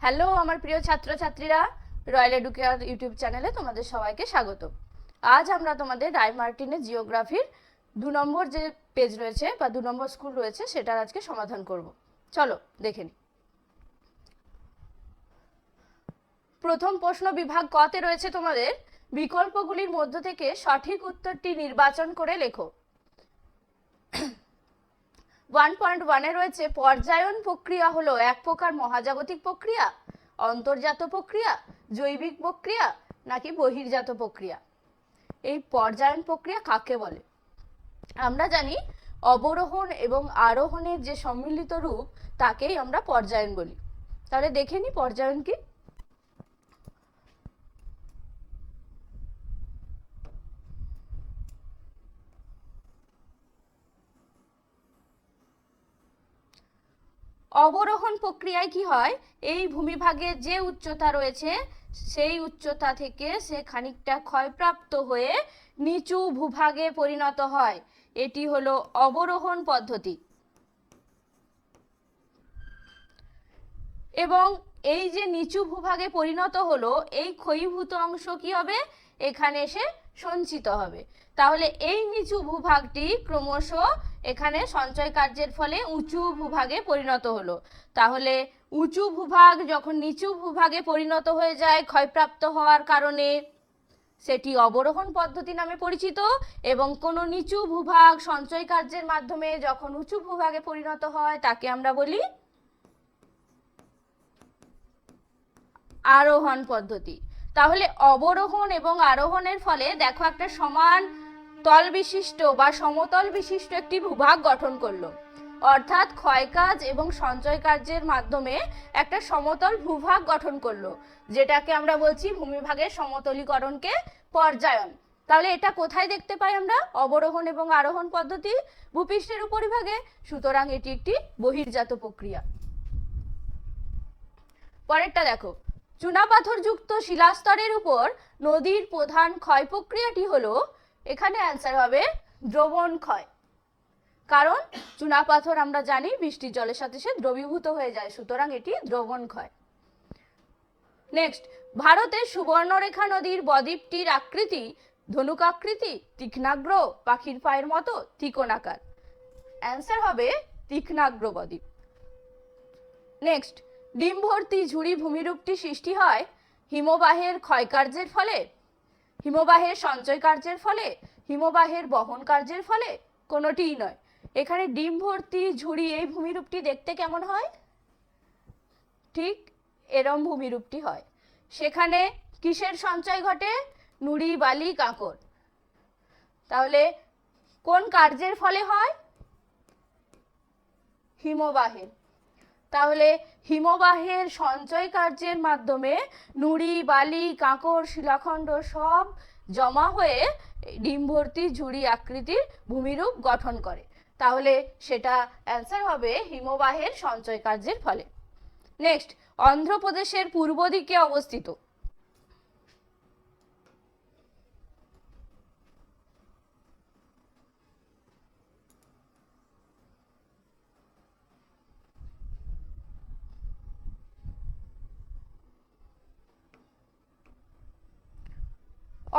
Hello আমার প্রিয় ছাত্রছাত্রীরা, রয়্যাল এডুকেয়ার ইউটিউব চ্যানেলে তোমাদের সবাইকে স্বাগত। আজ আমরা তোমাদের রায় মার্টিনের জিওগ্রাফির 2 নম্বর যে পেজ রয়েছে বা 2 নম্বর স্কুল রয়েছে সেটার আজকে সমাধান করব। চলো দেখে নিই। প্রথম প্রশ্ন বিভাগ কতে রয়েছে তোমাদের, বিকল্পগুলির মধ্য থেকে সঠিক উত্তরটি নির্বাচন করে লেখো। 1.1 রয়েছে পর্যায়ন প্রক্রিয়া হলো এক প্রকার মহাজাগতিক প্রক্রিয়া, অন্তর্জাত প্রক্রিয়া, জৈবিক প্রক্রিয়া নাকি বহির্জাত প্রক্রিয়া। এই পর্যায়ন প্রক্রিয়া কাকে বলে? আমরা জানি অবরোহণ এবং আরোহণের যে সম্মিলিত রূপ তাকেই আমরা পর্যায়ন বলি। তাহলে দেখে নি পর্যায়ন কি। অবরোহণ প্রক্রিয়ায় কি হয়, এই ভূমিভাগে যে উচ্চতা রয়েছে সেই উচ্চতা থেকে সে খানিকটা ক্ষয়প্রাপ্ত হয়ে নিচু ভূভাগে পরিণত হয়। এটি হলো অবরোহণ পদ্ধতি। এবং এই যে নিচু ভূভাগে পরিণত হলো, এই ক্ষয়ীভূত অংশ কি হবে, এখানে এসে সঞ্চিত হবে। তাহলে এই নিচু ভূভাগটি ক্রমশ এখানে সঞ্চয় কার্যের ফলে উঁচু ভূভাগে পরিণত হলো। তাহলে উঁচু ভূভাগ যখন নিচু ভূভাগে পরিণত হয়ে যায় ক্ষয়প্রাপ্ত হওয়ার কারণে, সেটি অবরোহণ পদ্ধতি নামে পরিচিত। এবং কোনো নিচু ভূভাগ সঞ্চয় কার্যের মাধ্যমে যখন উঁচু ভূভাগে পরিণত হয় তাকে আমরা বলি আরোহণ পদ্ধতি। তাহলে অবরোহণ এবং আরোহণের ফলে দেখো একটা সমান তল বিশিষ্ট বা সমতল বিশিষ্ট একটি ভূভাগ গঠন করলো, অর্থাৎ ক্ষয়কাজ এবং সঞ্চয় কার্যের মাধ্যমে একটা সমতল ভূভাগ গঠন করলো, যেটাকে আমরা বলছি ভূমিভাগের সমতলীকরণকে পর্যায়ন। তাহলে এটা কোথায় দেখতে পাই আমরা, অবরোহণ এবং আরোহণ পদ্ধতি ভূপৃষ্ঠের উপরিভাগে, সুতরাং এটি একটি বহির্জাত প্রক্রিয়া। পরেরটা দেখো, চুনাপাথরযুক্ত শিলাস্তরের উপর নদীর প্রধান ক্ষয় প্রক্রিয়াটি হলো, এখানে অ্যান্সার হবে দ্রবণ ক্ষয়। কারণ চুনাপাথর আমরা জানি বৃষ্টির জলের সাথে সে দ্রবীভূত হয়ে যায়, সুতরাং এটি দ্রবণ ক্ষয়। নেক্সট, ভারতের সুবর্ণরেখা নদীর বদ্বীপটির আকৃতি ধনুকাকৃতি, তীক্ষ্ণাগ্র, পাখির পায়ের মতো, ত্রিকোণাকার। অ্যান্সার হবে তীক্ষ্ণাগ্র বদ্বীপ। নেক্সট, ডিম ভর্তি ঝুড়ি ভূমিরূপটি সৃষ্টি হয় হিমবাহের ক্ষয়কার্যের ফলে, হিমবাহের সঞ্চয় কার্যের ফলে, হিমবাহের বহন কার্যের ফলে, কোনোটিই নয়। এখানে ডিম ভর্তি ঝুড়ি এই ভূমিরূপটি দেখতে কেমন হয়, ঠিক এরম ভূমিরূপটি হয়। সেখানে কিসের সঞ্চয় ঘটে, নুড়ি বালি কাঁকর। তাহলে কোন কার্যের ফলে হয়, হিমবাহের। তাহলে হিমবাহের সঞ্চয় কার্যের মাধ্যমে নুড়ি বালি কাঁকর শিলাখণ্ড সব জমা হয়ে ডিম ভর্তি ঝুড়ি আকৃতির ভূমিরূপ গঠন করে। তাহলে সেটা অ্যান্সার হবে হিমবাহের সঞ্চয় কার্যের ফলে। নেক্সট, অন্ধ্রপ্রদেশের পূর্ব দিকে অবস্থিত।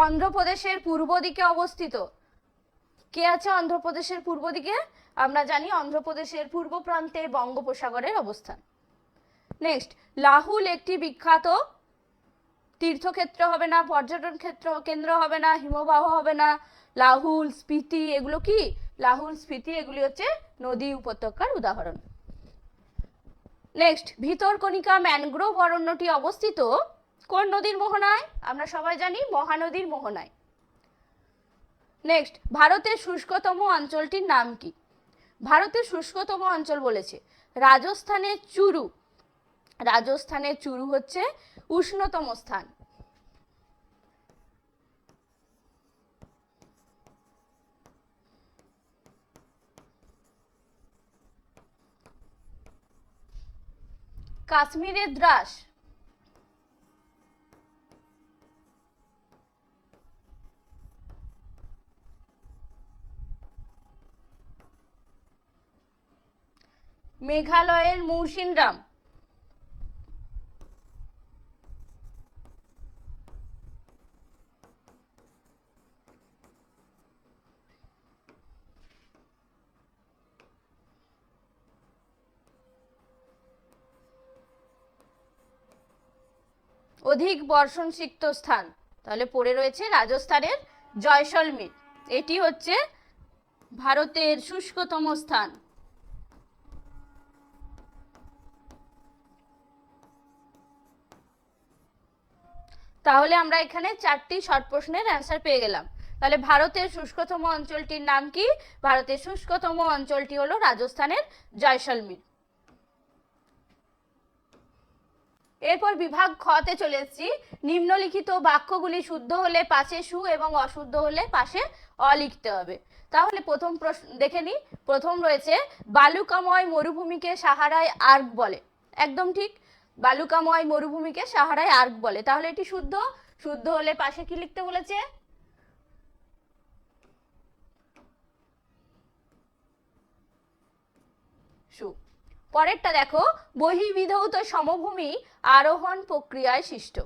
অন্ধ্রপ্রদেশের পূর্ব দিকে অবস্থিত কে আছে অন্ধ্রপ্রদেশের পূর্ব দিকে? আমরা জানি অন্ধ্রপ্রদেশের পূর্ব প্রান্তে বঙ্গোপসাগরের অবস্থান। নেক্সট, লাহুল একটি বিখ্যাত তীর্থক্ষেত্র হবে না, পর্যটন কেন্দ্র হবে না, হিমবাহ হবে না। লাহুল, স্পিতি এগুলো কি, লাহুল স্পিতি এগুলি হচ্ছে নদী উপত্যকার উদাহরণ। নেক্সট, ভিতরকণিকা ম্যানগ্রোভ অরণ্যটি অবস্থিত কোন নদীর মোহনায়? আমরা সবাই জানি মহানদীর মোহনায়। নেক্সট, ভারতের শুষ্কতম অঞ্চলটির নাম কি? ভারতের শুষ্কতম অঞ্চল বলেছে রাজস্থানের চুরু। রাজস্থানের চুরু হচ্ছে উষ্ণতম স্থান। কাশ্মীরের দ্রাস। মেঘালয়ের মৌসিনরাম। অধিক বর্ষণসিক্ত স্থান, তাহলে পড়ে রয়েছে রাজস্থানের জয়সলমীর। এটি হচ্ছে ভারতের শুষ্কতম স্থান। তাহলে আমরা এখানে 4টি শর্ট প্রশ্নের অ্যান্সার পেয়ে গেলাম। তাহলে ভারতের শুষ্কতম অঞ্চলটির নাম কি? ভারতের শুষ্কতম অঞ্চলটি হলো রাজস্থানের জয়সলমীর। এরপর বিভাগ খতে চলে এসেছি। নিম্নলিখিত বাক্যগুলি শুদ্ধ হলে পাশে সু এবং অশুদ্ধ হলে পাশে অ লিখতে হবে। তাহলে প্রথম প্রশ্ন দেখে নিই। প্রথম রয়েছে বালুকাময় মরুভূমিকে সাহারায় আর্ক বলে। একদম ঠিক, বালুকাময় মরুভূমিকে সাহারায় আর্ক বলে। তাহলে এটি শুদ্ধ। শুদ্ধ হলে পাশে কি লিখতে বলেছে? সু। পরেরটা দেখো, বহির্বিধৌত সমভূমি আরোহণ প্রক্রিয়ায় সৃষ্ট।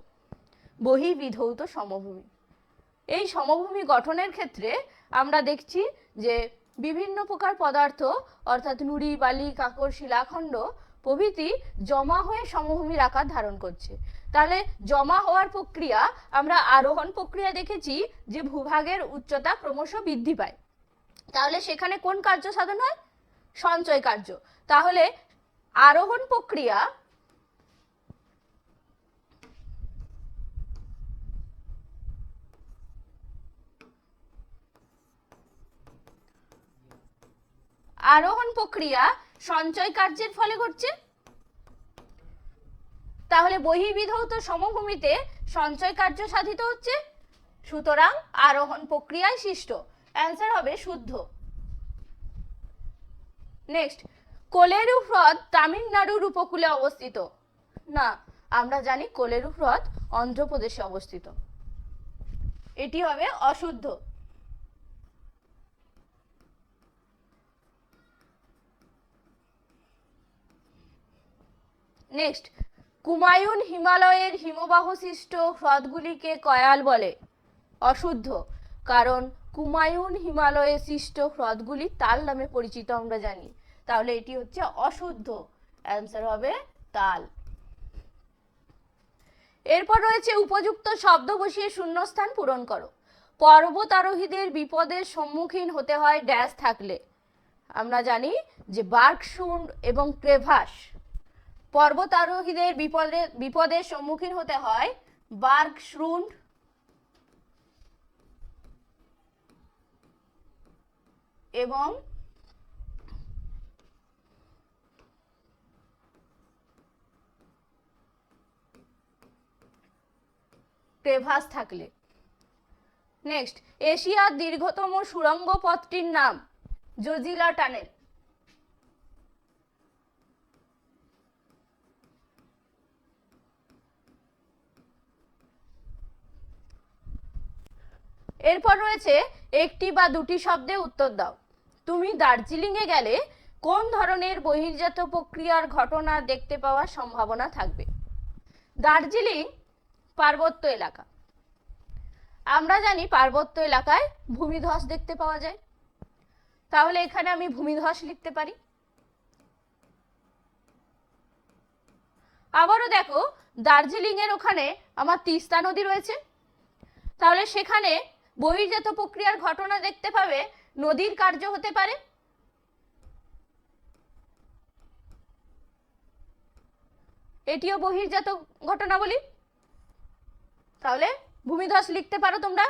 বহির্বিধৌত সমভূমি, এই সমভূমি গঠনের ক্ষেত্রে আমরা দেখছি যে বিভিন্ন প্রকার পদার্থ অর্থাৎ নুড়ি, বালি, কাঁকর, শিলাখণ্ড প্রভৃতি জমা হয়ে সমভূমির আকার ধারণ করছে। তাহলে জমা হওয়ার প্রক্রিয়া আমরা আরোহণ প্রক্রিয়া দেখেছি যে ভূভাগের উচ্চতা ক্রমশ বৃদ্ধি পায়। তাহলে সেখানে কোন কার্য সাধন হয়? সঞ্চয় কার্য। তাহলে আরোহণ প্রক্রিয়া সঞ্চয় কার্যের ফলে ঘটছে। তাহলে বহির্বিধৌত সমভূমিতে সঞ্চয় কার্য সাধিত হচ্ছে, সুতরাং আরোহণ প্রক্রিয়ায় সৃষ্ট। অ্যান্সার হবে শুদ্ধ। নেক্সট, কোলেরু হ্রদ তামিলনাড়ুর উপকূলে অবস্থিত। না, আমরা জানি কোলেরু হ্রদ অন্ধ্রপ্রদেশে অবস্থিত। এটি হবে অশুদ্ধ। নেক্সট, কুমায়ুন হিমালয়ের হিমবাহ সৃষ্ট হ্রদগুলিকে কয়াল বলে। অশুদ্ধ, কারণ কুমায়ুন হিমালয়ে সৃষ্ট হ্রদগুলি তাল নামে পরিচিত আমরা জানি। তাহলে এটি হচ্ছে অশুদ্ধ। অ্যান্সার হবে তাল। এরপর রয়েছে উপযুক্ত শব্দ বসিয়ে শূন্যস্থান পূরণ করো। পর্বতারোহীদের বিপদের সম্মুখীন হতে হয় ড্যাশ থাকলে। আমরা জানি যে বার্কশুন্ড এবং ক্রেভাস। পর্বতারোহীদের বিপদের সম্মুখীন হতে হয় বার্কশুন্ড এবং ক্রেভাস থাকলে। নেক্সট, এশিয়ার দীর্ঘতম সুড়ঙ্গ পথটির নাম জজিলা টানেল। এরপর রয়েছে একটি বা দুটি শব্দে উত্তর দাও। তুমি দার্জিলিং এ গেলে কোন ধরনের বহির্জাত প্রক্রিয়ার ঘটনা দেখতে পাওয়ার সম্ভাবনা থাকবে? দার্জিলিং পার্বত্য এলাকা। আমরা জানি পার্বত্য এলাকায় ভূমিধস দেখতে পাওয়া যায়। তাহলে এখানে আমি ভূমিধস লিখতে পারি। আবারও দেখো, দার্জিলিং এর ওখানে আমার তিস্তা নদী রয়েছে। তাহলে সেখানে বহির্জাত প্রক্রিয়ার ঘটনা দেখতে পাবে, নদীর কার্য হতে পারে। এটিও বহির্জাত ঘটনা বলি। তাহলে ভূমিধস লিখতে পারো তোমরা।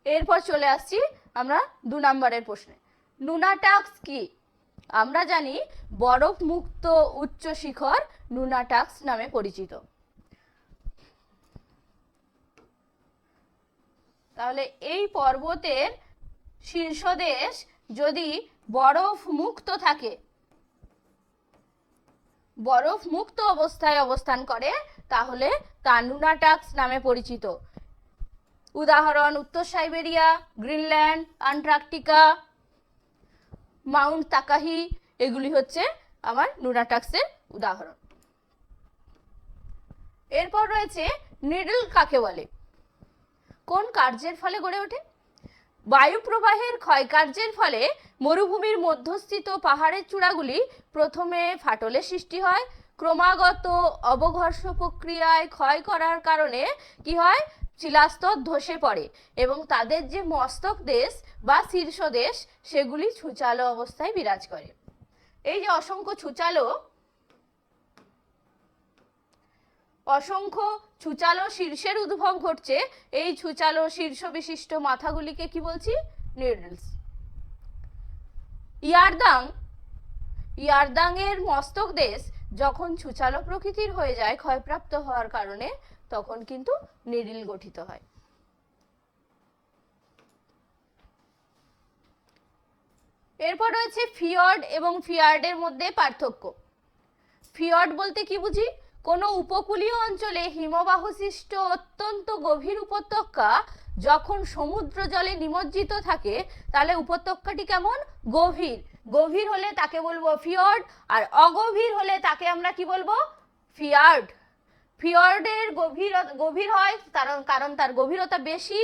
এরপর চলে আসছি আমরা 2 নম্বরের প্রশ্নে। নুনাটাক্স কি? আমরা জানি বরফ মুক্ত উচ্চ শিখর নুনাটাক্স নামে পরিচিত। তাহলে এই পর্বতের শীর্ষদেশ যদি বরফ মুক্ত থাকে, বরফ মুক্ত অবস্থায় অবস্থান করে, তাহলে তা নুনাটাক্স নামে পরিচিত। উদাহরণ উত্তর সাইবেরিয়া, গ্রিনল্যান্ড, আন্টার্কটিকা, মাউন্ট তাকাহি, এগুলি হচ্ছে আমার নুনাটাক্সের উদাহরণ। এরপর রয়েছে নিডল কাকে বলে? কোন কার্যের ফলে গড়ে ওঠে? বায়ু প্রবাহের ক্ষয়কার্যের ফলে মরুভূমির মধ্যস্থিত পাহাড়ের চূড়াগুলি প্রথমে ফাটলের সৃষ্টি হয়, ক্রমাগত অবঘর্ষ প্রক্রিয়ায় ক্ষয় করার কারণে কি হয়, শিলাস্তর ধসে পড়ে এবং তাদের যে মস্তক দেশ বা শীর্ষদেশ সেগুলি ছুচালো অবস্থায় বিরাজ করে। এই যে অসংখ্য ছুচালো শীর্ষের উদ্ভব ঘটছে, এই ছুচালো শীর্ষ বিশিষ্ট মাথাগুলিকে কি বলছি, নিডলস। ইয়ারদাং এর মস্তক দেশ যখন ছুচালো প্রকৃতির হয়ে যায় ক্ষয়প্রাপ্ত হওয়ার কারণে, তখন কিন্তু নিডল গঠিত হয়। এরপর রয়েছে ফিয়র্ড এবং ফিয়ার্ডের মধ্যে পার্থক্য। ফিয়র্ড বলতে কি বুঝি, কোনো উপকূলীয় অঞ্চলে হিমবাহ সৃষ্ট অত্যন্ত গভীর উপত্যকা যখন সমুদ্র জলে নিমজ্জিত থাকে, তাহলে উপত্যকাটি কেমন, গভীর। গভীর হলে তাকে বলবো ফিয়র্ড, আর অগভীর হলে তাকে আমরা কি বলবো, ফিয়ার্ড। ফিয়র্ডের গভীর হয় কারণ তার গভীরতা বেশি,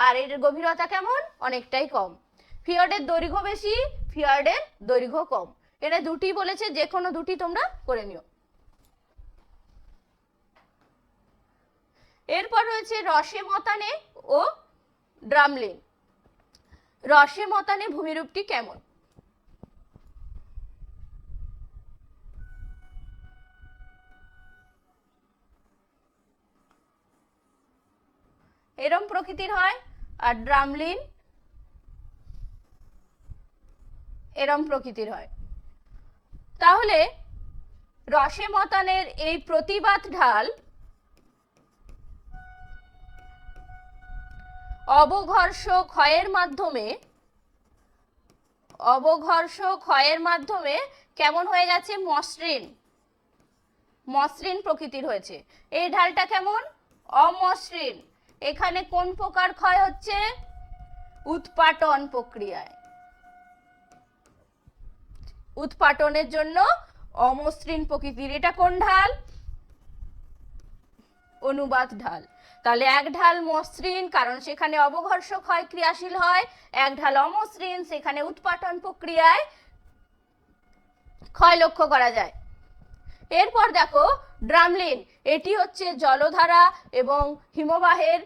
আর এর গভীরতা কেমন, অনেকটাই কম। ফিয়র্ডের দৈর্ঘ্য বেশি, ফিয়ার্ডের দৈর্ঘ্য কম। এটা দুটি বলেছে, যে কোনো দুটি তোমরা করে নিও। এরপর রয়েছে রসে মতানে ও ড্রামলিন। রসে মতানে ভূমিরূপটি কেমন, এরম প্রকৃতির হয়, আর ড্রামলিন এরম প্রকৃতির হয়। তাহলে রসে মতানের এই প্রতিবাদ ঢাল অবঘর্ষ ক্ষয়ের মাধ্যমে কেমন হয়ে গেছে, মসৃণ প্রকৃতির হয়েছে। এই ঢালটা কেমন, অমসৃণ। এখানে কোন প্রকার ক্ষয় হচ্ছে, উৎপাটন প্রক্রিয়ায়। উৎপাটনের জন্য অমসৃণ প্রকৃতির। এটা কোন ঢাল, অনুবাদ ঢাল। তাহলে এক ঢাল মসৃণ, কারণ সেখানে অবঘর্ষ ক্ষয় ক্রিয়াশীল হয়, এক ঢাল অমসৃণ, সেখানে উৎপাটন প্রক্রিয়ায় ক্ষয় লক্ষ্য করা যায়। এরপর দেখো ড্রামলিন, এটি হচ্ছে জলধারা এবং হিমবাহের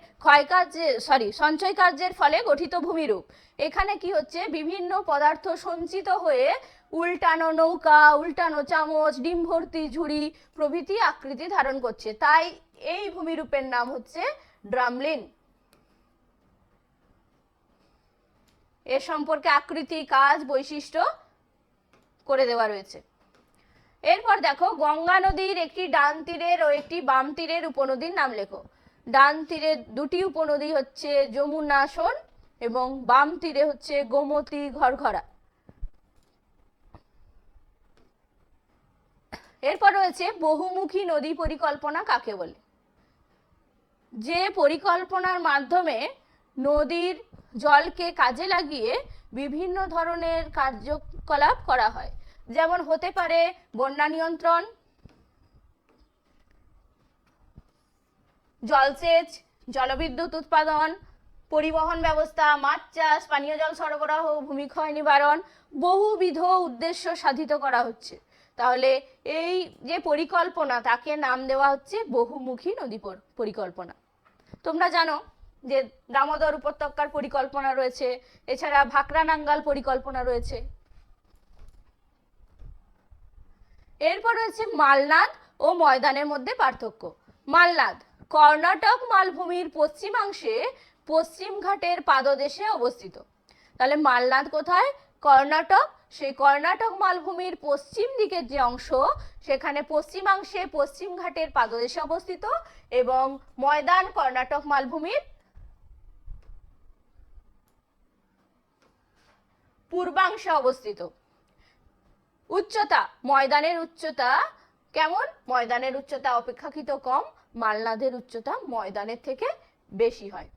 সঞ্চয় কার্যের ফলে গঠিত ভূমিরূপ। এখানে কি হচ্ছে, বিভিন্ন পদার্থ সঞ্চিত হয়ে উল্টানো নৌকা, উল্টানো চামচ, ডিম ভর্তি ঝুড়ি প্রভৃতি আকৃতি ধারণ করছে, তাই এই ভূমিরূপের নাম হচ্ছে ড্রামলিন। এর সম্পর্কে আকৃতি, কাজ, বৈশিষ্ট্য করে দেওয়া রয়েছে। এরপর দেখো গঙ্গা নদীর একটি ডান তীরের ও একটি বাম তীরের উপনদীর নাম লেখো। ডান তীরের দুটি উপনদী হচ্ছে যমুনা সোন এবং বাম তীরে হচ্ছে গোমতী ঘরঘরা। এরপর রয়েছে বহুমুখী নদী পরিকল্পনা কাকে বলে। যে পরিকল্পনার মাধ্যমে নদীর জলকে কাজে লাগিয়ে বিভিন্ন ধরনের কার্যকলাপ করা হয়, যেমন হতে পারে বন্যা নিয়ন্ত্রণ, জলসেচ, জলবিদ্যুৎ উৎপাদন, পরিবহন ব্যবস্থা, মাছ চাষ, পানীয় জল সরবরাহ, ভূমিক্ষয় নিবারণ, বহুবিধ উদ্দেশ্য সাধিত করা হচ্ছে। তাহলে এই যে পরিকল্পনা, তাকে নাম দেওয়া হচ্ছে বহুমুখী নদী পরিকল্পনা। তোমরা জানো যে দামোদর উপত্যকার পরিকল্পনা রয়েছে, এছাড়া ভাকরা নাঙ্গাল পরিকল্পনা রয়েছে। এরপর রয়েছে মালনাদ ও ময়দানের মধ্যে পার্থক্য। মালনাদ কর্ণাটক মালভূমির পশ্চিমাংশে পশ্চিম ঘাটের পাদদেশে অবস্থিত। তাহলে মালনাদ কোথায়, কর্ণাটক। সেই কর্ণাটক মালভূমির পশ্চিম দিকের যে অংশ, সেখানে পশ্চিমাংশে পশ্চিম ঘাটের পাদদেশে অবস্থিত, এবং ময়দান কর্ণাটক মালভূমির পূর্বাংশে অবস্থিত। উচ্চতা, ময়দানের উচ্চতা কেমন, ময়দানের উচ্চতা অপেক্ষাকৃত কম, মালনাদের উচ্চতা ময়দানের থেকে বেশি হয়।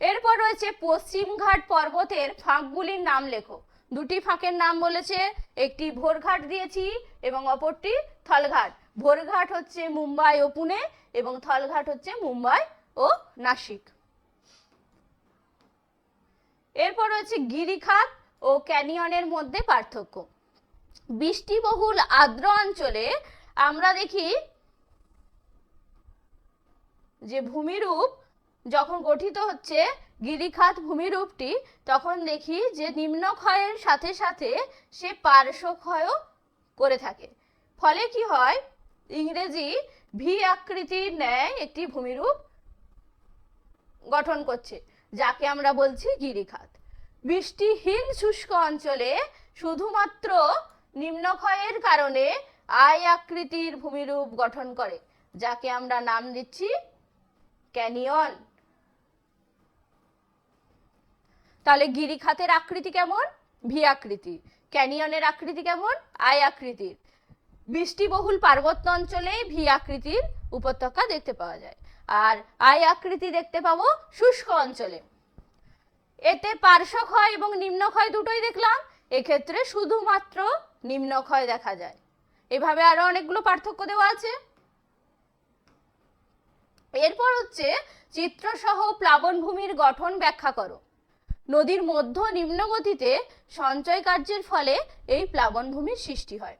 এরপর রয়েছে পশ্চিমঘাট পর্বতের ফাঁকগুলির নাম লেখো। দুটি ফাঁকের নাম বলেছে, একটি ভোরঘাট দিয়েছি এবং অপরটি থলঘাট। ভোরঘাট হচ্ছে মুম্বাই ও পুনে এবং থলঘাট হচ্ছে মুম্বাই ও নাসিক। এরপর হচ্ছে গিরিখাত ও ক্যানিয়নের মধ্যে পার্থক্য। বৃষ্টিবহুল আর্দ্র অঞ্চলে আমরা দেখি যে ভূমিরূপ যখন গঠিত হচ্ছে গিরিখাত ভূমিরূপটি, তখন দেখি যে নিম্নক্ষয়ের সাথে সাথে সে পার্শ্বক্ষয়ও করে থাকে। ফলে কি হয়, ইংরেজি ভি আকৃতির ন্যায় একটি ভূমিরূপ গঠন করছে, যাকে আমরা বলছি গিরিখাত। বৃষ্টিহীন শুষ্ক অঞ্চলে শুধুমাত্র নিম্নক্ষয়ের কারণে আই আকৃতির ভূমিরূপ গঠন করে, যাকে আমরা নাম দিচ্ছি ক্যানিয়ন। তাহলে গিরিখাতের আকৃতি কেমন? ভি আকৃতি। ক্যানিয়নের আকৃতি কেমন? আই আকৃতির। বৃষ্টিবহুল পার্বত্য অঞ্চলে ভি আকৃতির উপত্যকা দেখতে পাওয়া যায়, আর আই আকৃতি দেখতে পাবো শুষ্ক অঞ্চলে। এতে পার্শ্বক্ষয় এবং নিম্নক্ষয় দুটোই দেখলাম, এক্ষেত্রে শুধুমাত্র নিম্নক্ষয় দেখা যায়। এভাবে আরো অনেকগুলো পার্থক্য দেওয়া আছে। এরপর হচ্ছে চিত্রসহ প্লাবনভূমির গঠন ব্যাখ্যা করো। নদীর মধ্য নিম্ন গতিতে সঞ্চয় কার্যের ফলে এই প্লাবনভূমির সৃষ্টি হয়।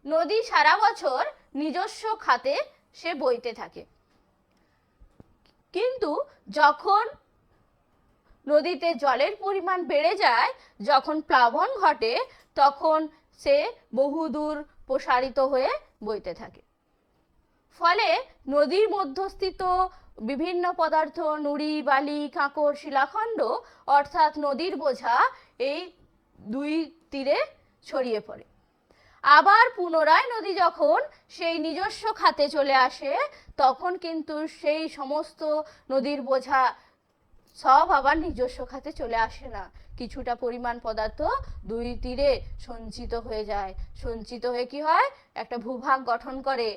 নদী সারা বছর নিজস্ব খাতে সে বইতে থাকে, কিন্তু যখন নদীতে জলের পরিমাণ বেড়ে যায়, যখন প্লাবন ঘটে, তখন সে বহুদূর প্রসারিত হয়ে বইতে থাকে। ফলে নদীর মধ্যস্থিত বিভিন্ন পদার্থ, নুড়ি, বালি, কাঁকড়, শিলাখণ্ড অর্থাৎ নদীর বোঝা এই দুই তীরে ছড়িয়ে পড়ে। আবার পুনরায় নদী যখন সেই নিজস্ব খাতে চলে আসে, তখন কিন্তু সেই সমস্ত নদীর বোঝা সব আবার নিজস্ব খাতে চলে আসে না, কিছুটা পরিমাণ পদার্থ দুই তীরে সঞ্চিত হয়ে যায়। সঞ্চিত হয়ে কি হয়, একটা ভূভাগ গঠন করে।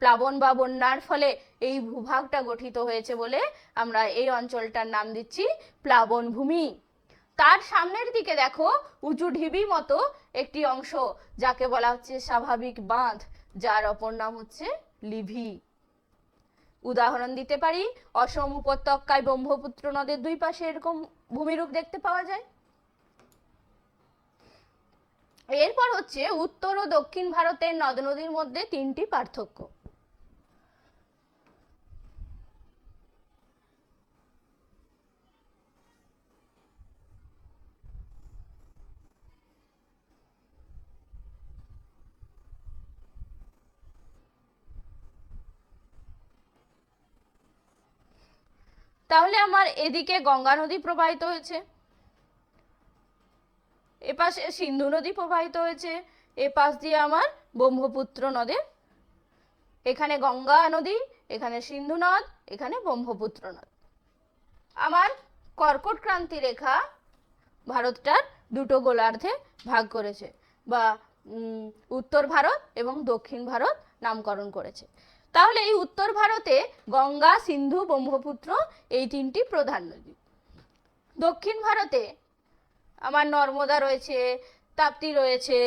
প্লাবন বা বন্যার ফলে এই ভূভাগটা গঠিত হয়েছে বলে আমরা এই অঞ্চলটার নাম দিচ্ছি প্লাবন ভূমি। তার সামনের দিকে দেখো উঁচু ঢিবি মতো একটি অংশ, যাকে বলা হচ্ছে স্বাভাবিক বাঁধ, যার অপর নাম হচ্ছে লিভি। উদাহরণ দিতে পারি, অসম উপত্যকায় ব্রহ্মপুত্র নদের দুই পাশে এরকম ভূমিরূপ দেখতে পাওয়া যায়। এরপর হচ্ছে উত্তর ও দক্ষিণ ভারতের নদ নদীর মধ্যে তিনটি পার্থক্য। তাহলে আমার এদিকে গঙ্গা নদী প্রবাহিত হয়েছে, এপাশে সিন্ধু নদী প্রবাহিত হয়েছে, এপাশ দিয়ে আমার ব্রহ্মপুত্র নদে, এখানে গঙ্গা নদী, এখানে সিন্ধু নদ, এখানে ব্রহ্মপুত্র নদ। আমার কর্কট ক্রান্তি রেখা ভারতটার দুটো গোলার্ধে ভাগ করেছে, বা উত্তর ভারত এবং দক্ষিণ ভারত নামকরণ করেছে। তাহলে এই উত্তর ভারতে গঙ্গা, সিন্ধু, ব্রহ্মপুত্র এই তিনটি প্রধান নদী। দক্ষিণ ভারতে আমার নর্মদা রয়েছে, তাপ্তি রয়েছে,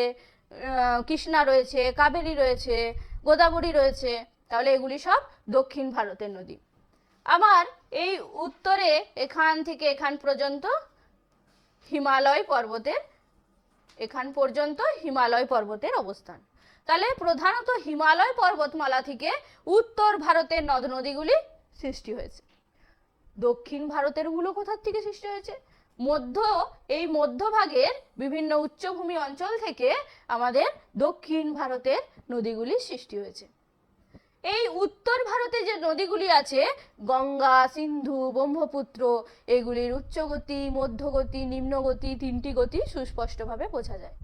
কৃষ্ণা রয়েছে, কাবেরী রয়েছে, গোদাবরী রয়েছে। তাহলে এগুলি সব দক্ষিণ ভারতের নদী। আমার এই উত্তরে এখান থেকে এখান পর্যন্ত হিমালয় পর্বতের, এখান পর্যন্ত হিমালয় পর্বতের অবস্থান। তাহলে প্রধানত হিমালয় পর্বতমালা থেকে উত্তর ভারতের নদ নদীগুলি সৃষ্টি হয়েছে। দক্ষিণ ভারতের গুলো কোথার থেকে সৃষ্টি হয়েছে? এই মধ্যভাগের বিভিন্ন উচ্চভূমি অঞ্চল থেকে আমাদের দক্ষিণ ভারতের নদীগুলি সৃষ্টি হয়েছে। এই উত্তর ভারতে যে নদীগুলি আছে, গঙ্গা, সিন্ধু, ব্রহ্মপুত্র, এগুলির উচ্চগতি, মধ্যগতি, নিম্নগতি তিনটি গতি সুস্পষ্টভাবে বোঝা যায়।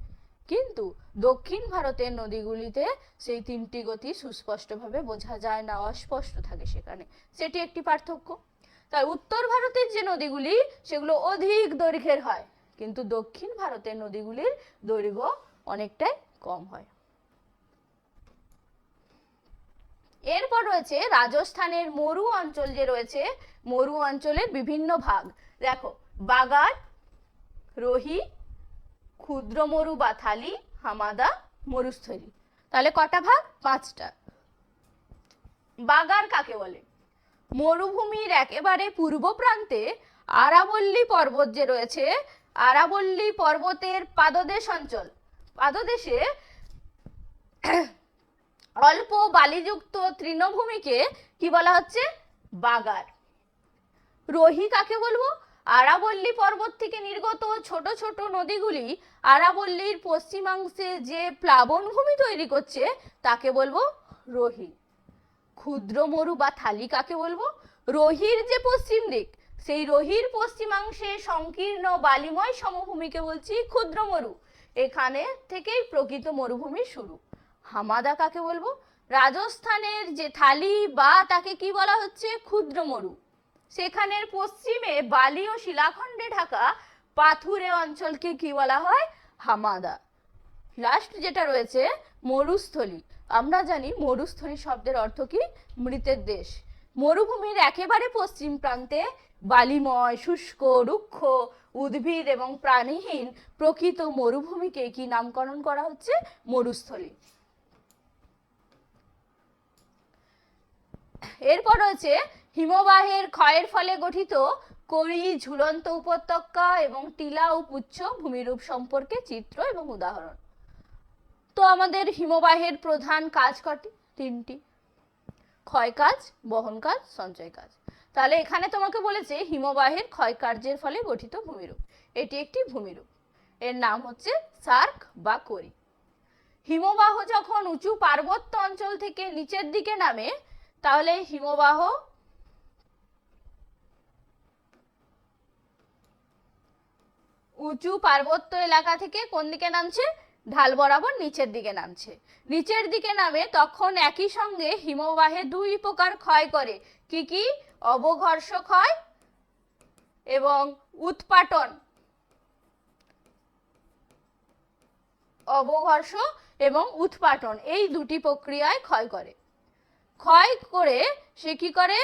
কিন্তু দক্ষিণ ভারতের নদীগুলিতে সেই তিনটি গতি সুস্পষ্টভাবে বোঝা যায় না, অস্পষ্ট থাকে সেখানে। সেটি একটি পার্থক্য। তাই উত্তর ভারতের যে নদীগুলি সেগুলো অধিক দৈর্ঘ্যের হয়, কিন্তু দক্ষিণ ভারতের নদীগুলির দৈর্ঘ্য অনেকটাই কম হয়। এরপর রয়েছে রাজস্থানের মরু অঞ্চল যে রয়েছে, মরু অঞ্চলের বিভিন্ন ভাগ। দেখো, বাগার, রোহি, ক্ষুদ্র মরু বা থালি, হামাদা, মরুস্থলী। তাহলে কটা ভাগ? 5টা। বাগার কাকে বলে? মরুভূমির একেবারে পূর্ব প্রান্তে আরাবল্লী পর্বত যে রয়েছে, আরাবল্লী পর্বতের পাদদেশ অঞ্চল, পাদদেশে অল্প বালিযুক্ত তৃণভূমিকে কি বলা হচ্ছে? বাগার। রোহি কাকে বলবো? আরাবল্লী পর্বত থেকে নির্গত ছোট ছোট নদীগুলি আরাবল্লীর পশ্চিমাংশে যে প্লাবনভূমি তৈরি করছে তাকে বলবো রোহি। ক্ষুদ্র মরু বা থালি কাকে বলবো? রোহির যে পশ্চিম দিক, সেই রোহির পশ্চিমাংশে সংকীর্ণ বালিময় সমভূমিকে বলছি ক্ষুদ্র মরু। এখানে থেকেই প্রকৃত মরুভূমির শুরু। হামাদা কাকে বলবো? রাজস্থানের যে থালি বা তাকে কি বলা হচ্ছে? ক্ষুদ্র মরু। সেখানের পশ্চিমে বালি ও শিলাখণ্ডে ঢাকা পাথুরে অঞ্চলকে কি বলা হয়? হামাদা। লাস্ট যেটা রয়েছে মরুস্থলী। আমরা জানি মরুস্থলী শব্দের অর্থ কি? মৃতের দেশ। মরুভূমির একেবারে পশ্চিম প্রান্তে বালিময়, শুষ্ক, রুক্ষ, উদ্ভিদ এবং প্রাণীহীন প্রকৃত মরুভূমিকে কি নামকরণ করা হচ্ছে? মরুস্থলী। এরপর রয়েছে হিমবাহের ক্ষয়ের ফলে গঠিত করি, ঝুলন্ত উপত্যকা এবং টিলা ও পুচ্ছ ভূমিরূপ সম্পর্কে চিত্র এবং উদাহরণ। তো আমাদের হিমবাহের প্রধান কাজ কটি? তিনটি: ক্ষয় কাজ, বহন কাজ, সঞ্চয় কাজ। তাহলে এখানে তোমাকে বলেছে হিমবাহের ক্ষয় কার্যের ফলে গঠিত ভূমিরূপ। এটি একটি ভূমিরূপ, এর নাম হচ্ছে সার্ক বা করি। হিমবাহ যখন উঁচু পার্বত্য অঞ্চল থেকে নিচের দিকে নামে, তাহলে হিমবাহ উঁচু পার্বত্য এলাকা থেকে কোন দিকে নামছে? ঢাল বরাবর নিচের দিকে নামছে। নিচের দিকে নামে তখন একই সঙ্গে হিমবাহে দুই প্রকার ক্ষয় করে। কি কি? অবঘর্ষ ক্ষয় এবং উৎপাটন। অবঘর্ষ এবং উৎপাটন, এই দুটি প্রক্রিয়ায় ক্ষয় করে। ক্ষয় করে সে কি করে?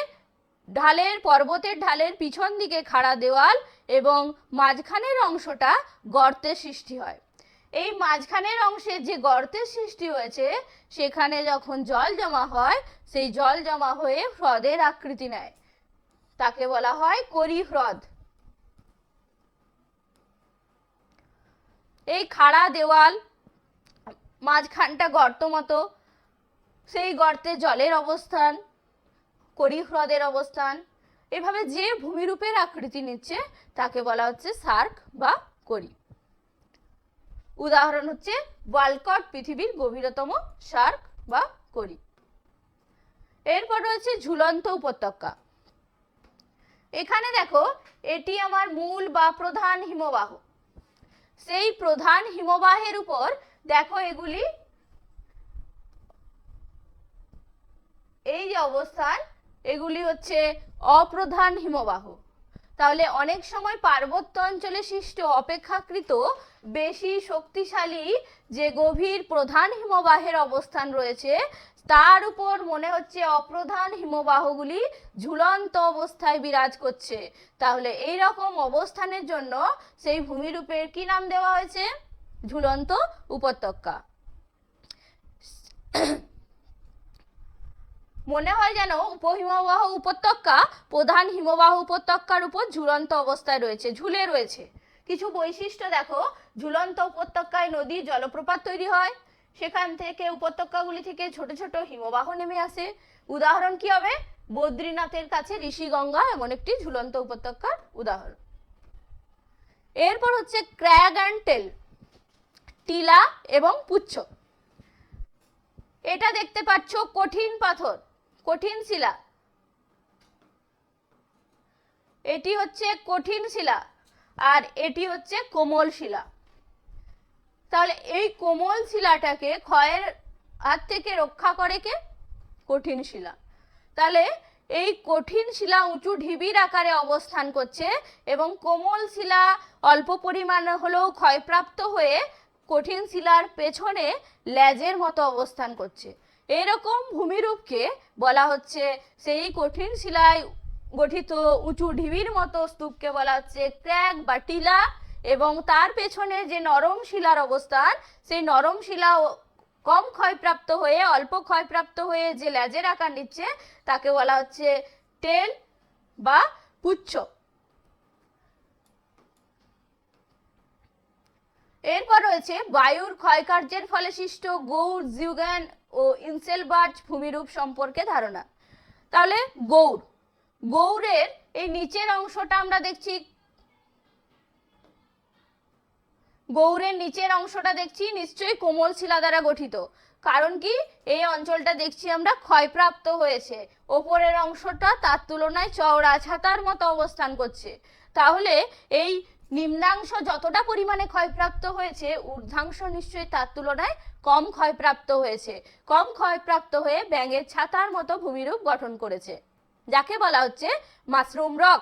ঢালের, পর্বতের ঢালের পিছন দিকে খাড়া দেওয়াল এবং মাঝখানের অংশটা গর্তের সৃষ্টি হয়। এই মাঝখানের অংশে যে গর্তের সৃষ্টি হয়েছে সেখানে যখন জল জমা হয়, সেই জল জমা হয়ে হ্রদের আকৃতি নেয়, তাকে বলা হয় করি হ্রদ। এই খাড়া দেওয়াল, মাঝখানটা গর্ত মতো, সেই গর্তে জলের অবস্থান, করি হ্রদের অবস্থান, এভাবে যে ভূমিরূপের আকৃতি নিচ্ছে তাকে বলা হচ্ছে সার্ক বা করি। উদাহরণ হচ্ছে ওয়ালকট, পৃথিবীর গভীরতম সার্ক বা করি। এরপর রয়েছে ঝুলন্ত উপত্যকা। এখানে দেখো, এটি আমার মূল বা প্রধান হিমবাহ। সেই প্রধান হিমবাহের উপর দেখো এগুলি, এই যে অবস্থান, এগুলি হচ্ছে অপ্রধান হিমবাহ। তাহলে অনেক সময় পার্বত্য অঞ্চলে সৃষ্ট অপেক্ষাকৃত বেশি শক্তিশালী যে গভীর প্রধান হিমবাহের অবস্থান রয়েছে, তার উপর মনে হচ্ছে অপ্রধান হিমবাহগুলি ঝুলন্ত অবস্থায় বিরাজ করছে। তাহলে এই রকম অবস্থানের জন্য সেই ভূমিরূপের কি নাম দেওয়া হয়েছে? ঝুলন্ত উপত্যকা। মনে হয় যেন উপহিমবাহ উপত্যকা প্রধান হিমবাহ উপত্যকার উপর ঝুলন্ত অবস্থায় রয়েছে, ঝুলে রয়েছে। কিছু বৈশিষ্ট্য দেখো, ঝুলন্ত উপত্যকায় নদীর জলপ্রপাত তৈরি হয়, সেখান থেকে উপত্যকাগুলি থেকে ছোট ছোট হিমবাহ নেমে আসে। উদাহরণ কি হবে? বদ্রীনাথের কাছে ঋষিগঙ্গা এমন একটি ঝুলন্ত উপত্যকার উদাহরণ। এরপর হচ্ছে ক্র্যাগ অ্যান্ড টেল, টিলা এবং পুচ্ছ। এটা দেখতে পাচ্ছ কঠিন পাথর, কঠিন শিলা। এটি হচ্ছে কঠিন শিলা আর এটি হচ্ছে কোমল শিলা। তাহলে এই কোমল শিলাটাকে ক্ষয়ের হাত থেকে রক্ষা করে কে? কঠিন শিলা। তাহলে এই কঠিন শিলা উঁচু ঢিবির আকারে অবস্থান করছে এবং কোমল শিলা অল্প পরিমাণে হলেও ক্ষয়প্রাপ্ত হয়ে কঠিন শিলার পেছনে লেজের মতো অবস্থান করছে। এরকম ভূমিরূপকে বলা হচ্ছে, সেই কঠিন শিলায় গঠিত উঁচু ঢিবির মতো স্তূপকে বলা হচ্ছে ক্র্যাগ বা টিলা, এবং তার পেছনে যে নরম শিলার অবস্থান, সেই নরম শিলা কম ক্ষয়প্রাপ্ত হয়ে, অল্প ক্ষয়প্রাপ্ত হয়ে যে লেজের আকার নিচ্ছে তাকে বলা হচ্ছে টেল বা পুচ্ছ। এরপর রয়েছে বায়ুর ক্ষয়কার্যের ফলে সৃষ্ট গৌড়, জিউগ্যান ও ইনসেলবার্জ ভূমিরূপ সম্পর্কে ধারণা। তাহলে গৌড়ের এই নিচের অংশটা আমরা দেখছি, গৌড়ের নিচের অংশটা দেখছি নিশ্চয়ই কোমল শিলা দ্বারা গঠিত। কারণ কি, এই অঞ্চলটা দেখছি আমরা ক্ষয়প্রাপ্ত হয়েছে, ওপরের অংশটা তার তুলনায় চওড়া ছাতার মতো অবস্থান করছে। তাহলে এই নিম্নাংশ যতটা পরিমাণে ক্ষয়প্রাপ্ত হয়েছে, ঊর্ধ্বাংশ নিশ্চয়ই তার তুলনায় কম ক্ষয়প্রাপ্ত হয়েছে। কম ক্ষয়প্রাপ্ত হয়ে ব্যাঙের ছাতার মতো ভূমিরূপ গঠন করেছে, যাকে বলা হচ্ছে মাশরুম রক,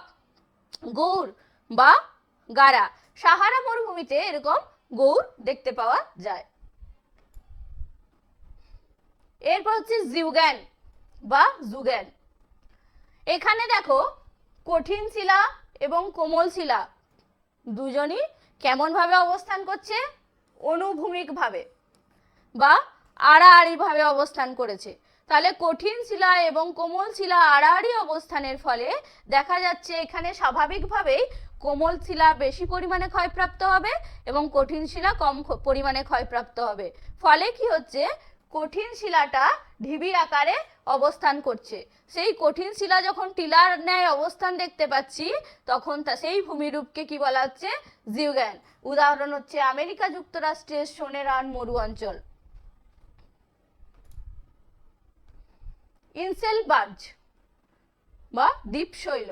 গৌড় বা গারা। সাহারা মরুভূমিতে এরকম গৌড় দেখতে পাওয়া যায়। এরপর হচ্ছে জিউগ্যান বা জুগ্যান। এখানে দেখো কঠিন শিলা এবং কোমল শিলা দুজনই কেমন ভাবে অবস্থান করছে, অনুভূমিক ভাবে বা আড়াআড়ি ভাবে অবস্থান করেছে। তাহলে কঠিন শিলা এবং কোমল শিলা আড়াআড়ি অবস্থানের ফলে দেখা যাচ্ছে এখানে স্বাভাবিকভাবেই কোমল শিলা বেশি পরিমাণে ক্ষয়প্রাপ্ত হবে এবং কঠিন শিলা কম পরিমাণে ক্ষয়প্রাপ্ত হবে। ফলে কি হচ্ছে, কঠিন শিলাটা ঢিবির আকারে অবস্থান করছে। সেই কঠিন শিলা যখন টিলার ন্যায় অবস্থান দেখতে পাচ্ছি, তখন সেই ভূমিরূপকে কি বলা হচ্ছে, জিউগ্যান। উদাহরণ হচ্ছে আমেরিকা যুক্তরাষ্ট্রের সোনেরান মরু অঞ্চল। ইনসেলবার্জ বা দ্বীপশৈল।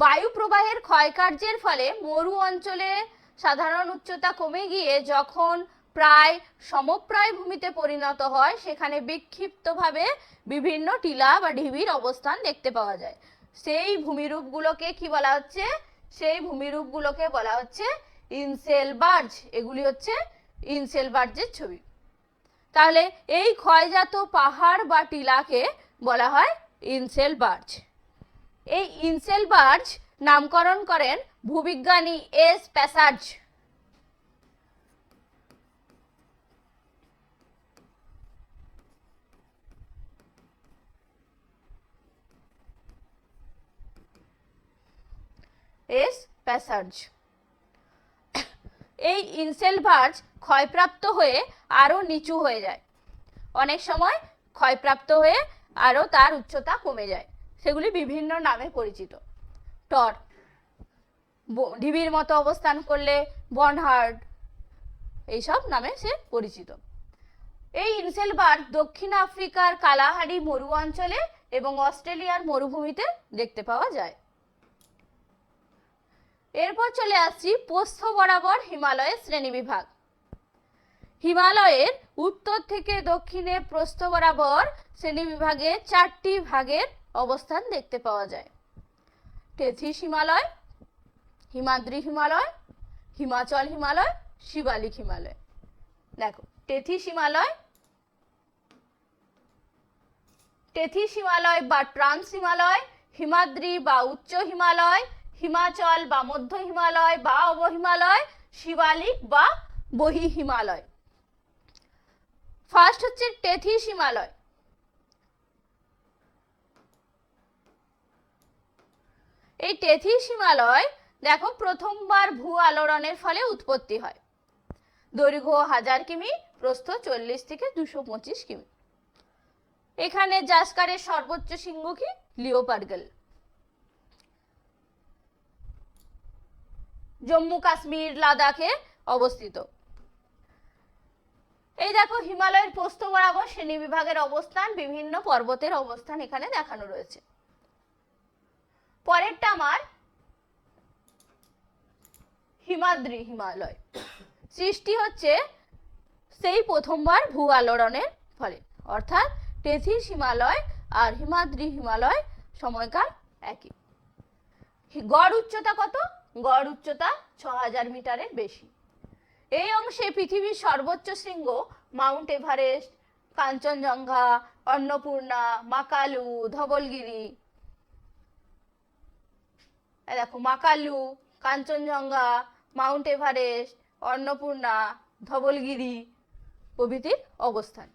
বায়ু প্রবাহের ক্ষয়কার্যের ফলে মরু অঞ্চলে সাধারণ উচ্চতা কমে গিয়ে যখন প্রায় সমপ্রায় ভূমিতে পরিণত হয়, সেখানে বিক্ষিপ্তভাবে বিভিন্ন টিলা বা ঢিবির অবস্থান দেখতে পাওয়া যায়। সেই ভূমিরূপগুলোকে কি বলা হচ্ছে, সেই ভূমিরূপগুলোকে বলা হচ্ছে ইনসেলবার্জ। এগুলি হচ্ছে ইনসেলবার্জের ছবি। তাহলে এই ক্ষয়জাত পাহাড় বা টিলাকে বলা হয় ইনসেলবার্জ। এই ইনসেলবার্জ নামকরণ করেন ভূবিজ্ঞানী এস প্যাসার্জ। এই ইনসেলবার্জ ক্ষয়প্রাপ্ত হয়ে আরো নিচু হয়ে যায়, অনেক সময় ক্ষয়প্রাপ্ত হয়ে আরো তার উচ্চতা কমে যায়। সেগুলি বিভিন্ন নামে পরিচিত। টর, ঢিবির মতো অবস্থান করলে বনহার্ড, এইসব নামে সে পরিচিত। এই ইনসেলবার্জ দক্ষিণ আফ্রিকার কালাহারি মরু অঞ্চলে এবং অস্ট্রেলিয়ার মরুভূমিতে দেখতে পাওয়া যায়। এরপর চলে আসছি প্রস্থ বরাবর হিমালয়ের শ্রেণীবিভাগ। হিমালয়ের উত্তর থেকে দক্ষিণে প্রস্থ বরাবর শ্রেণীবিভাগে 4টি ভাগের অবস্থান দেখতে পাওয়া যায়। টেথিস হিমালয়, হিমাদ্রি হিমালয়, হিমাচল হিমালয়, শিবালিক হিমালয়। দেখো টেথিস হিমালয় বা ট্রান্স হিমালয়, হিমাদ্রি বা উচ্চ হিমালয়, হিমাচল বা মধ্য হিমালয় বা অবহিমালয়, শিবালিক বা বহি হিমালয়। ফার্স্ট হচ্ছে টেথিস হিমালয়। এই টেথিস হিমালয় দেখো প্রথমবার ভূ আলোড়নের ফলে উৎপত্তি হয়। দৈর্ঘ্য 1000 কিমি, প্রস্থ 40 থেকে 225 কিমি। এখানে জাসকারের সর্বোচ্চ শৃঙ্গ কি, লিওপার্গল। জম্মু কাশ্মীর লাদাখে অবস্থিত। এই দেখো হিমালয়ের প্রস্থ বরাবর শ্রেণীবিভাগের অবস্থান, বিভিন্ন পর্বতের অবস্থান এখানে দেখানো রয়েছে। পরেরটা আমার হিমাদ্রি হিমালয়। সৃষ্টি হচ্ছে সেই প্রথমবার ভূ আলোড়নের ফলে, অর্থাৎ টেথিস হিমালয় আর হিমাদ্রি হিমালয় সময়কাল একই। গড় উচ্চতা কত? গড় উচ্চতা 6000 মিটারের বেশি। এই অংশে পৃথিবীর সর্বোচ্চ শৃঙ্গ মাউন্ট এভারেস্ট, কাঞ্চনজঙ্ঘা, অন্নপূর্ণা, মাকালু, ধবলগিরি। দেখো মাকালু, কাঞ্চনজঙ্ঘা, মাউন্ট এভারেস্ট, অন্নপূর্ণা, ধবলগিরি প্রভৃতির অবস্থান।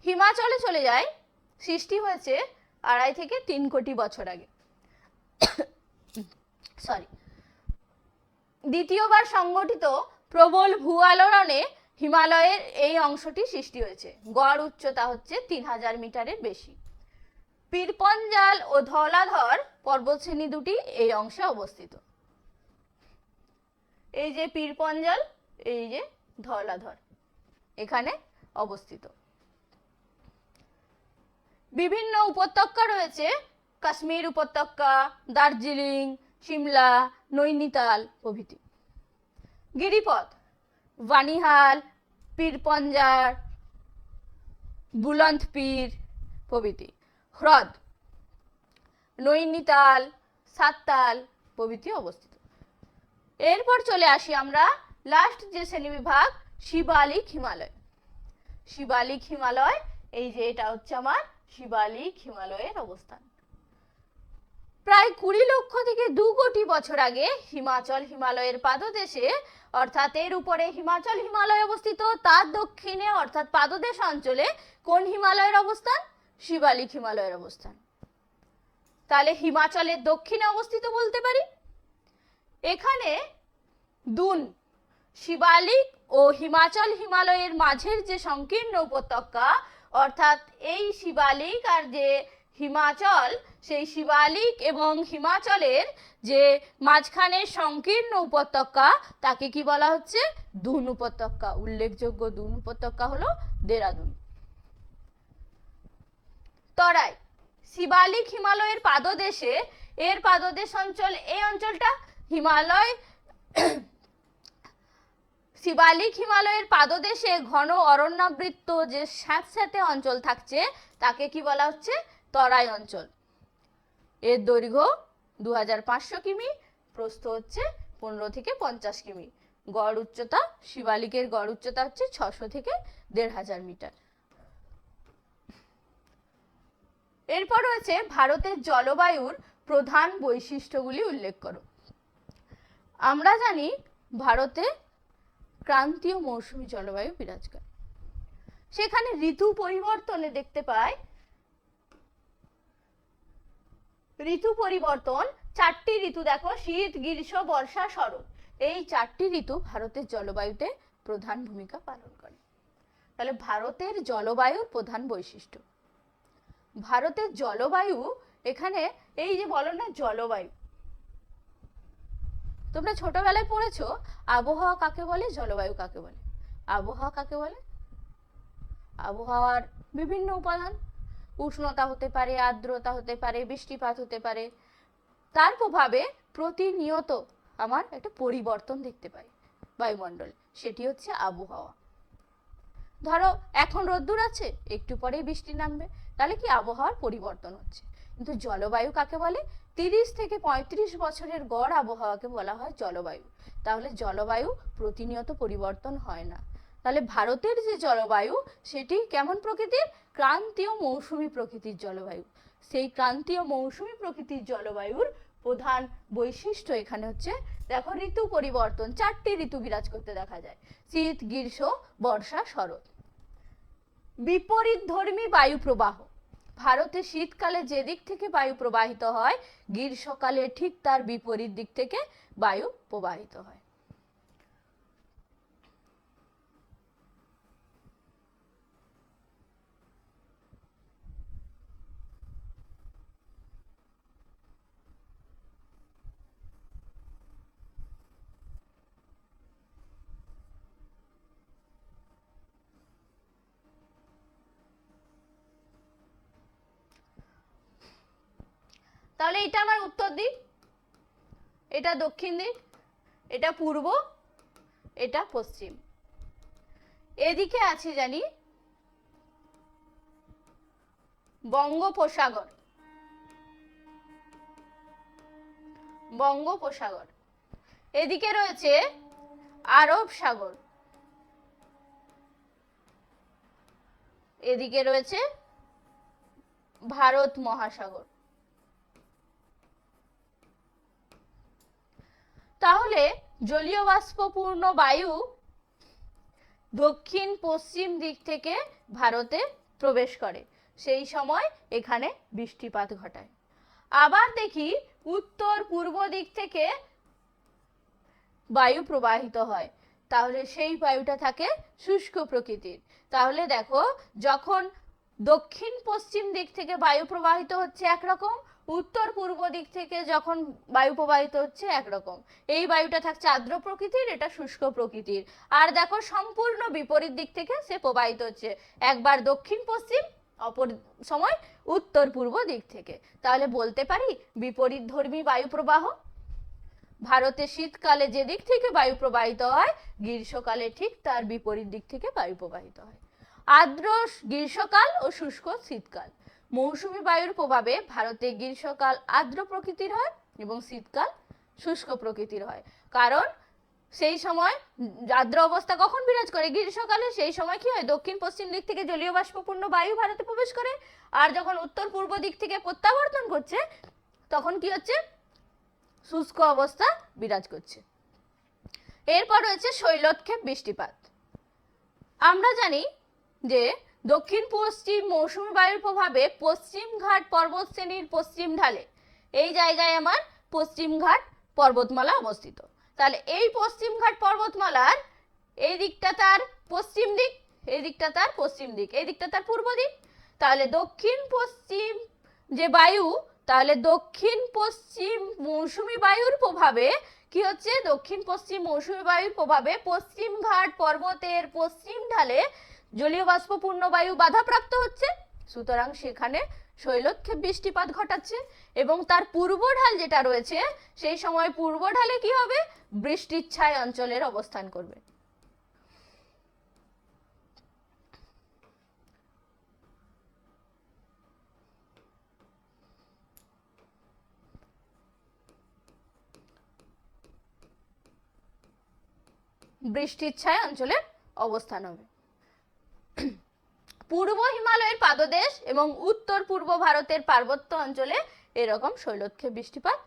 হিমাচলে চলে যায়, সৃষ্টি হয়েছে 2.5 থেকে 3 কোটি বছর আগে। সরি। দ্বিতীয়বার সংগঠিত প্রবল ভূ-আলোড়নে হিমালয়ের এই অংশটি সৃষ্টি হয়েছে। গড় উচ্চতা হচ্ছে 3000 মিটারের বেশি। পীরপঞ্জাল ও ধওলাধর পর্বতশ্রেণী দুটি এই অংশে অবস্থিত। এই যে পীরপঞ্জাল, এই যে ধওলাধর এখানে অবস্থিত। বিভিন্ন উপত্যকা রয়েছে, কাশ্মীর উপত্যকা, দার্জিলিং, সিমলা, নৈনিতাল প্রভৃতি। গিরিপথ বানিহাল, পীরপঞ্জাল, বুলন্দ পীর প্রভৃতি। হ্রদ নৈনিতাল, সাততাল প্রভৃতি অবস্থিত। এরপর চলে আসি আমরা লাস্ট যে শ্রেণীবিভাগ, শিবালিক হিমালয়। শিবালিক হিমালয়, এই যে এটা হচ্ছে আমার শিবালিক হিমালয়ের অবস্থান। প্রায় 20 লক্ষ থেকে 2 কোটি বছর আগে হিমাচল হিমালয়ের পাদদেশে, অর্থাৎ এর উপরে হিমাচল হিমালয় অবস্থিত, তার দক্ষিণে অর্থাৎ পাদদেশ অঞ্চলে কোন হিমালয়ের অবস্থান? শিবালিক হিমালয়ের অবস্থান। তাহলে হিমাচলের দক্ষিণে অবস্থিত বলতে পারি। এখানে দুন, শিবালিক ও হিমাচল হিমালয়ের মাঝের যে সংকীর্ণ উপত্যকা, অর্থাৎ এই শিবালিক আর যে হিমাচল, সেই শিবালিক এবং হিমাচলের যে মাঝখানে সংকীর্ণ উপত্যকা, তাকে কি বলা হচ্ছে? দুন উপত্যকা। উল্লেখযোগ্য দুন উপত্যকা হলো দেরাদুন। তরাই শিবালিক হিমালয়ের পাদদেশে, এর পাদদেশ অঞ্চল, এই অঞ্চলটা হিমালয় শিবালিক হিমালয়ের পাদদেশে ঘন অরণ্যাবৃত যে স্যাঁতস্যাঁতে অঞ্চল থাকছে, তাকে কি বলা হচ্ছে? তরাই অঞ্চল। এর দৈর্ঘ্য 2500 কিমি, প্রস্থ হচ্ছে 15 থেকে 50 কিমি। গড় উচ্চতা, শিবালিকের গড় উচ্চতা হচ্ছে 600 থেকে 1500 মিটার। এরপর রয়েছে ভারতের জলবায়ুর প্রধান বৈশিষ্ট্যগুলি উল্লেখ করো। আমরা জানি ভারতে ক্রান্তীয় মৌসুমী জলবায়ু বিরাজ করে। সেখানে ঋতু পরিবর্তনে দেখতে পাই, ঋতু পরিবর্তন 4টি ঋতু দেখো, শীত, গ্রীষ্ম, বর্ষা, শরৎ। এই 4টি ঋতু ভারতের জলবায়ুতে প্রধান ভূমিকা পালন করে। তাহলে ভারতের জলবায়ুর প্রধান বৈশিষ্ট্য, ভারতের জলবায়ু, এখানে এই যে বলো না জলবায়ু, তোমরা ছোটবেলায় পড়েছো আবহাওয়া কাকে বলে, জলবায়ু কাকে বলে। আবহাওয়া কাকে বলে? আবহাওয়ার বিভিন্ন উপাদান, উষ্ণতা হতে পারে, আর্দ্রতা হতে পারে, বৃষ্টিপাত হতে পারে, তার প্রভাবে প্রতিনিয়ত আমার একটা পরিবর্তন দেখতে পাই বায়ুমণ্ডলে, সেটি হচ্ছে আবহাওয়া। ধরো এখন রোদ্দুর আছে, একটু পরেই বৃষ্টি নামবে, তাহলে কি আবহাওয়ার পরিবর্তন হচ্ছে। কিন্তু জলবায়ু কাকে বলে? 30 থেকে 35 বছরের গড় আবহাওয়াকে বলা হয় জলবায়ু। তাহলে জলবায়ু প্রতিনিয়ত পরিবর্তন হয় না। তাহলে ভারতের যে জলবায়ু, সেটি কেমন প্রকৃতির? ক্রান্তীয় মৌসুমী প্রকৃতির জলবায়ু। সেই ক্রান্তীয় মৌসুমী প্রকৃতির জলবায়ুর প্রধান বৈশিষ্ট্য এখানে হচ্ছে, দেখো ঋতু পরিবর্তন, 4টি ঋতু বিরাজ করতে দেখা যায়, শীত, গ্রীষ্ম, বর্ষা, শরৎ। বিপরীত ধর্মী বায়ু প্রবাহ, ভারতে শীতকালে যে দিক থেকে বায়ু প্রবাহিত হয়, গ্রীষ্মকালে ঠিক তার বিপরীত দিক থেকে বায়ু প্রবাহিত হয়। তাহলে এটা আমার উত্তর দিক, এটা দক্ষিণ দিক, এটা পূর্ব, এটা পশ্চিম। এদিকে আছে জানি বঙ্গোপসাগর, বঙ্গোপসাগর। এদিকে রয়েছে আরব সাগর, এদিকে রয়েছে ভারত মহাসাগর। তাহলে জলীয় বাষ্পপূর্ণ বায়ু দক্ষিণ পশ্চিম দিক থেকে ভারতে প্রবেশ করে। সেই সময় এখানে বৃষ্টিপাত ঘটায়। আবার দেখি উত্তর পূর্ব দিক থেকে বায়ু প্রবাহিত হয়, তাহলে সেই বায়ুটা থাকে শুষ্ক প্রকৃতির। তাহলে দেখো, যখন দক্ষিণ পশ্চিম দিক থেকে বায়ু প্রবাহিত হচ্ছে একরকম, উত্তর পূর্ব দিক থেকে যখন বায়ু প্রবাহিত হচ্ছে একরকম। এই বায়ুটা থাকছে আর্দ্র প্রকৃতির, এটা শুষ্ক প্রকৃতির। আর দেখো সম্পূর্ণ বিপরীত দিক থেকে সে প্রবাহিত হচ্ছে, একবার দক্ষিণ পশ্চিম, অপর সময় উত্তর পূর্ব দিক থেকে। তাহলে বলতে পারি বিপরীত ধর্মী বায়ু প্রবাহ। ভারতে শীতকালে যে দিক থেকে বায়ু প্রবাহিত হয়, গ্রীষ্মকালে ঠিক তার বিপরীত দিক থেকে বায়ু প্রবাহিত হয়। আর্দ্র গ্রীষ্মকাল ও শুষ্ক শীতকাল। মৌসুমী বায়ুর প্রভাবে ভারতে গ্রীষ্মকাল আর্দ্র প্রকৃতির হয় এবং শীতকাল শুষ্ক প্রকৃতির হয়। কারণ সেই সময় আর্দ্র অবস্থা কখন বিরাজ করে? গ্রীষ্মকালে। সেই সময় কি হয়? দক্ষিণ পশ্চিম দিক থেকে জলীয় বাষ্পপূর্ণ বায়ু ভারতে প্রবেশ করে, আর যখন উত্তর পূর্ব দিক থেকে প্রত্যাবর্তন করছে তখন কি হচ্ছে? শুষ্ক অবস্থা বিরাজ করছে। এরপর রয়েছে শৈলক্ষেপ বৃষ্টিপাত। আমরা জানি যে দক্ষিণ পশ্চিম মৌসুমী বায়ুর প্রভাবে পশ্চিমঘাট পর্বত শ্রেণীর পশ্চিম ঢালে, এই জায়গায় আমার পশ্চিমঘাট পর্বতমালা অবস্থিত। তাহলে এই পশ্চিমঘাট পর্বতমালার এই দিকটা তার পশ্চিম দিক, এই দিকটা তার পশ্চিম দিক, এই দিকটা তার পূর্ব দিক। তাহলে দক্ষিণ পশ্চিম যে বায়ু, তাহলে দক্ষিণ পশ্চিম মৌসুমী বায়ুর প্রভাবে কি হচ্ছে? দক্ষিণ পশ্চিম মৌসুমী বায়ুর প্রভাবে পশ্চিমঘাট পর্বতের পশ্চিম ঢালে জলীয় বাষ্পপূর্ণ বায়ু বাধাপ্রাপ্ত হচ্ছে, সুতরাং সেখানে শৈলক্ষেপ বৃষ্টিপাত ঘটাচ্ছে। এবং তার পূর্ব ঢাল যেটা রয়েছে, সেই সময় পূর্ব ঢালে কি হবে? বৃষ্টির ছায় অঞ্চলের অবস্থান করবে। বৃষ্টির ছায় অঞ্চলের অবস্থান হবে। পূর্ব হিমালয়ের পাদদেশ এবং উত্তর পূর্ব ভারতের পার্বত্য অঞ্চলে এরকম শৈলক্ষেপ বৃষ্টিপাত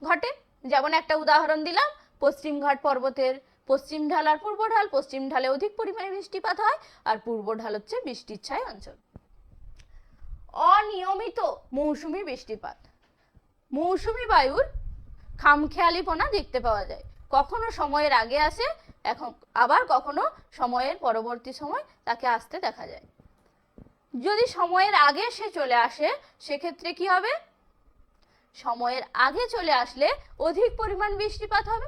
ঘটে। যেমন একটা উদাহরণ দিলাম, পশ্চিমঘাট পর্বতের পশ্চিম ঢাল আর পূর্ব ঢাল, পশ্চিম ঢালে অধিক পরিমাণে বৃষ্টিপাত হয় আর পূর্ব ঢাল হচ্ছে বৃষ্টির ছায় অঞ্চল। অনিয়মিত মৌসুমী বৃষ্টিপাত। মৌসুমী বায়ুর খামখেয়ালিপনা দেখতে পাওয়া যায়, কখনো সময়ের আগে আসে, এখন আবার কখনো সময়ের পরবর্তী সময় তাকে আসতে দেখা যায়। যদি সময়ের আগে সে চলে আসে সেক্ষেত্রে কি হবে? সময়ের আগে চলে আসলে অধিক পরিমাণ বৃষ্টিপাত হবে,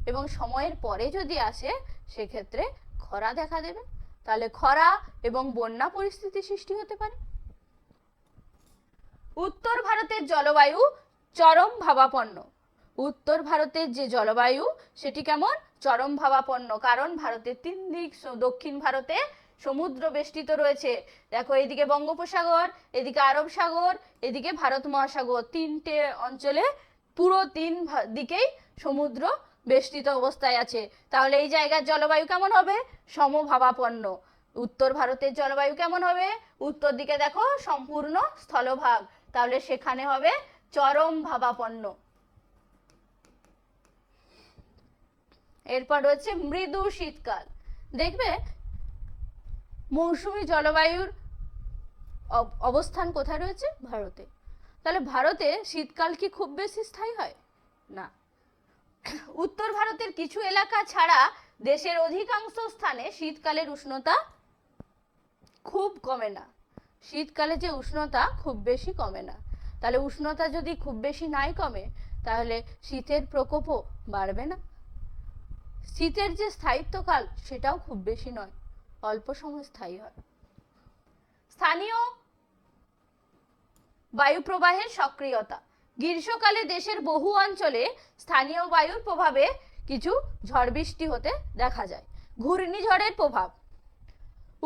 এবং সময়ের পরে যদি আসে সেক্ষেত্রে খরা দেখা দেবে। তাহলে খরা এবং বন্যা পরিস্থিতি সৃষ্টি হতে পারে। উত্তর ভারতের জলবায়ু চরম ভাবাপন্ন। উত্তর ভারতের যে জলবায়ু সেটি কেমন? চরম ভাবাপন্ন। কারণ ভারতের তিন দিক, দক্ষিণ ভারতে সমুদ্র বেষ্টিত রয়েছে। দেখো, এদিকে বঙ্গোপসাগর, এদিকে আরব সাগর, এদিকে ভারত মহাসাগর, তিনটে অঞ্চলে পুরো তিন দিকেই সমুদ্র বেষ্টিত অবস্থায় আছে। তাহলে এই জায়গার জলবায়ু কেমন হবে? সমভাবাপন্ন। উত্তর ভারতের জলবায়ু কেমন হবে? উত্তর দিকে দেখো সম্পূর্ণ স্থলভাগ, তাহলে সেখানে হবে চরম ভাবাপন্ন। এরপর রয়েছে মৃদু শীতকাল। দেখবে মৌসুমী জলবায়ুর অবস্থান কোথায় রয়েছে? ভারতে। তাহলে ভারতে শীতকাল কি খুব বেশি স্থায়ী হয়? না। উত্তর ভারতের কিছু এলাকা ছাড়া দেশের অধিকাংশ স্থানে শীতকালের উষ্ণতা খুব কমে না। শীতকালে যে উষ্ণতা খুব বেশি কমে না। তাহলে উষ্ণতা যদি খুব বেশি নাই কমে, তাহলে শীতের প্রকোপও বাড়বে না। শীতের যে স্থায়িত্বকাল সেটাও খুব বেশি নয়, অল্প সময় স্থায়ী হয়। স্থানীয় বায়ু প্রবাহের সক্রিয়তা। গ্রীষ্মকালে দেশের বহু অঞ্চলে স্থানীয় বায়ুর প্রভাবে কিছু ঝড় বৃষ্টি হতে দেখা যায়। ঘূর্ণিঝড়ের প্রভাব।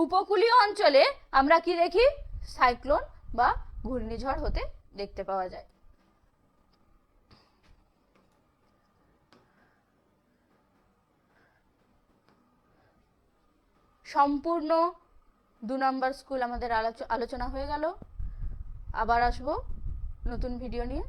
উপকূলীয় অঞ্চলে আমরা কি দেখি? সাইক্লোন বা ঘূর্ণিঝড় হতে দেখতে পাওয়া যায়। সম্পূর্ণ 2 নম্বর স্কুল আমাদের আলোচনা হয়ে গেল। আবার আসবো নতুন ভিডিও নিয়ে।